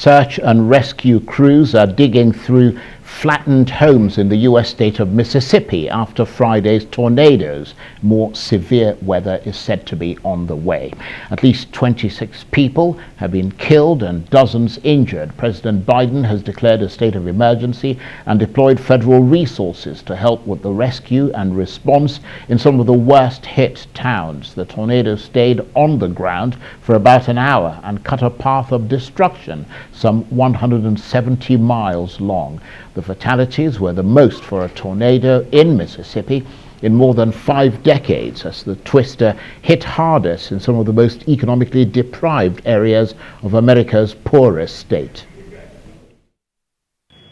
Search and rescue crews are digging through flattened homes in the U.S. state of Mississippi after Friday's tornadoes. More severe weather is said to be on the way. At least 26 people have been killed and dozens injured. President Biden has declared a state of emergency and deployed federal resources to help with the rescue and response in some of the worst hit towns. The tornado stayed on the ground for about an hour and cut a path of destruction some 170 miles long. The fatalities were the most for a tornado in Mississippi in more than 5 decades, as the twister hit hardest in some of the most economically deprived areas of America's poorest state.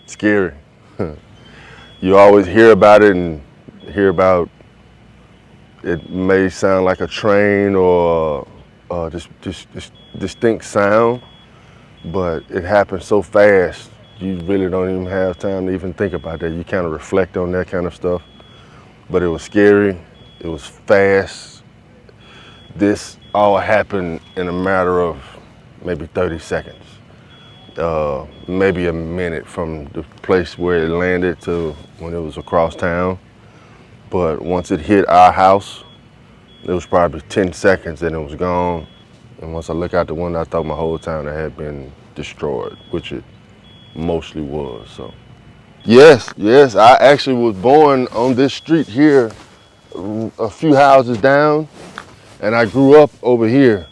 Scary. You always hear about it and hear about it may sound like a train or just distinct sound, but it happens so fast. You really don't even have time to even think about that. You kind of reflect on that kind of stuff. But it was scary, it was fast. This all happened in a matter of maybe 30 seconds. Maybe a minute from the place where it landed to when it was across town. But once it hit our house, it was probably 10 seconds and it was gone. And once I look out the window, I thought my whole town had been destroyed, which it mostly was. So yes, I actually was born on this street here, a few houses down, and I grew up over here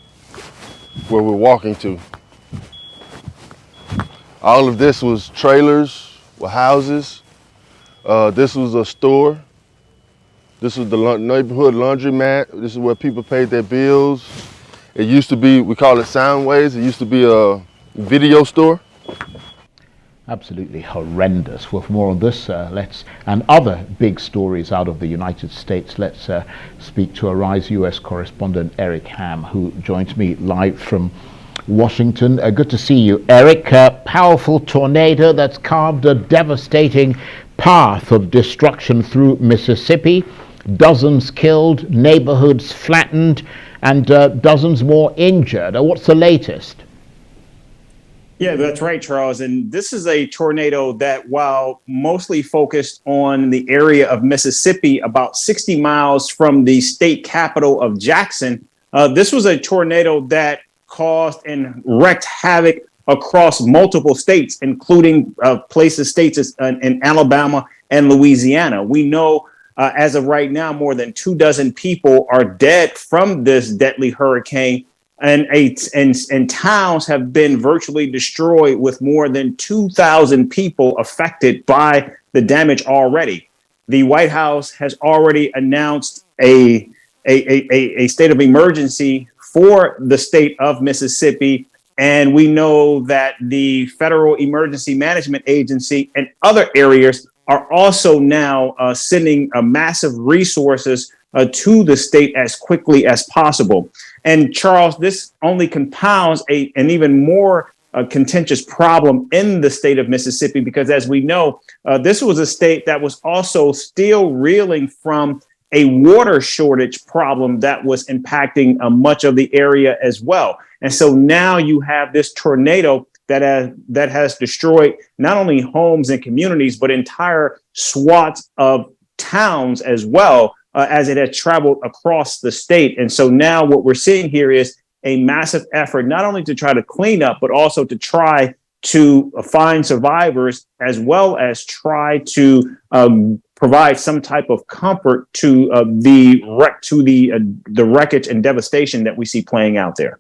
where we're walking to. All of this was trailers, were houses. This was a store. This was the neighborhood laundromat. This is where people paid their bills. It used to be, we call it Soundways. It used to be a video store. Absolutely horrendous. Well, for more on this and other big stories out of the United States, let's speak to Arise US correspondent Eric Ham, who joins me live from Washington. Good to see you, Eric. Powerful tornado that's carved a devastating path of destruction through Mississippi. Dozens killed, neighborhoods flattened, and dozens more injured. What's the latest? Yeah, that's right, Charles. And this is a tornado that, while mostly focused on the area of Mississippi, about 60 miles from the state capital of Jackson, this was a tornado that caused and wreaked havoc across multiple states, including states in Alabama and Louisiana. We know as of right now, more than 24 people are dead from this deadly hurricane. And towns have been virtually destroyed, with more than 2,000 people affected by the damage already. The White House has already announced a state of emergency for the state of Mississippi. And we know that the Federal Emergency Management Agency and other areas are also now sending massive resources to the state as quickly as possible. And Charles, this only compounds an even more contentious problem in the state of Mississippi, because as we know, this was a state that was also still reeling from a water shortage problem that was impacting much of the area as well. And so now you have this tornado that has destroyed not only homes and communities, but entire swaths of towns as well, as it has traveled across the state. And so now what we're seeing here is a massive effort, not only to try to clean up, but also to try to find survivors, as well as try to provide some type of comfort to the wreckage and devastation that we see playing out there.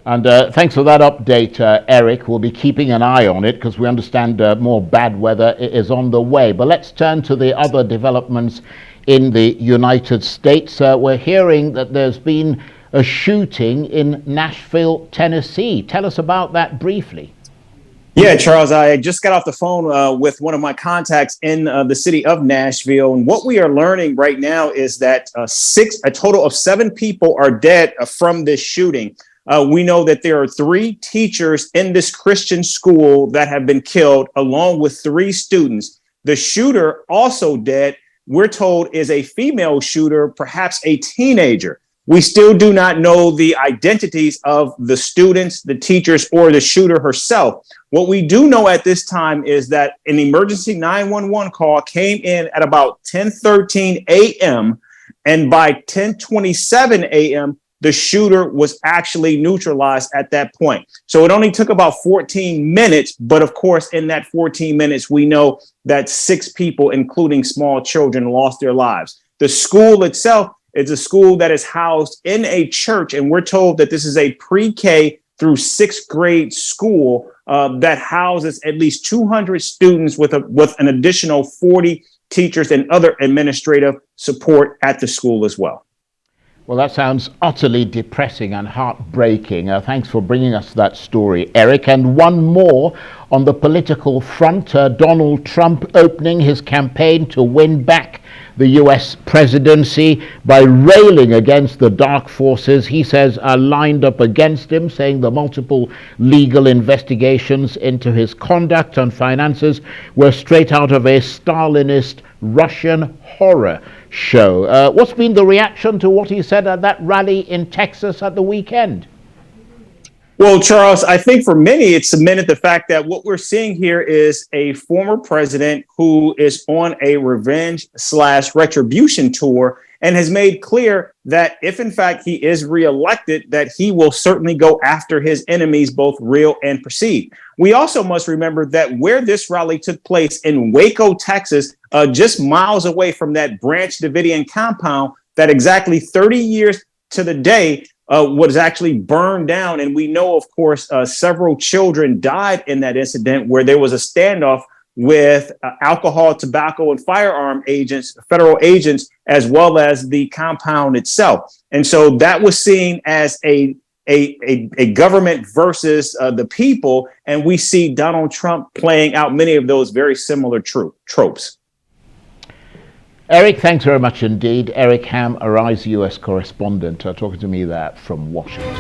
And thanks for that update, Eric. We'll be keeping an eye on it because we understand more bad weather is on the way. But let's turn to the other developments in the United States. We're hearing that there's been a shooting in Nashville, Tennessee. Tell us about that briefly. Yeah, Charles, I just got off the phone with one of my contacts in the city of Nashville. And what we are learning right now is that a total of 7 people are dead from this shooting. We know that there are 3 teachers in this Christian school that have been killed, along with 3 students. The shooter, also dead, we're told is a female shooter, perhaps a teenager. We still do not know the identities of the students, the teachers, or the shooter herself. What we do know at this time is that an emergency 911 call came in at about 10:13 a.m. and by 10:27 a.m., the shooter was actually neutralized at that point. So it only took about 14 minutes. But of course, in that 14 minutes, we know that 6 people, including small children, lost their lives. The school itself is a school that is housed in a church. And we're told that this is a pre-K through 6th grade school that houses at least 200 students with an additional 40 teachers and other administrative support at the school as well. Well, that sounds utterly depressing and heartbreaking. Thanks for bringing us that story, Eric. And one more on the political front. Donald Trump opening his campaign to win back the U.S. presidency by railing against the dark forces he says are lined up against him, saying the multiple legal investigations into his conduct and finances were straight out of a Stalinist Russian horror show. What's been the reaction to what he said at that rally in Texas at the weekend? Well, Charles, I think for many, it cemented the fact that what we're seeing here is a former president who is on a revenge/retribution tour and has made clear that if, in fact, he is reelected, that he will certainly go after his enemies, both real and perceived. We also must remember that where this rally took place in Waco, Texas, just miles away from that Branch Davidian compound that exactly 30 years to the day was actually burned down. And we know, of course, several children died in that incident where there was a standoff with alcohol, tobacco, and firearm agents, federal agents, as well as the compound itself. And so that was seen as a government versus the people. And we see Donald Trump playing out many of those very similar tropes. Eric, thanks very much indeed. Eric Ham, Arise US correspondent, talking to me there from Washington.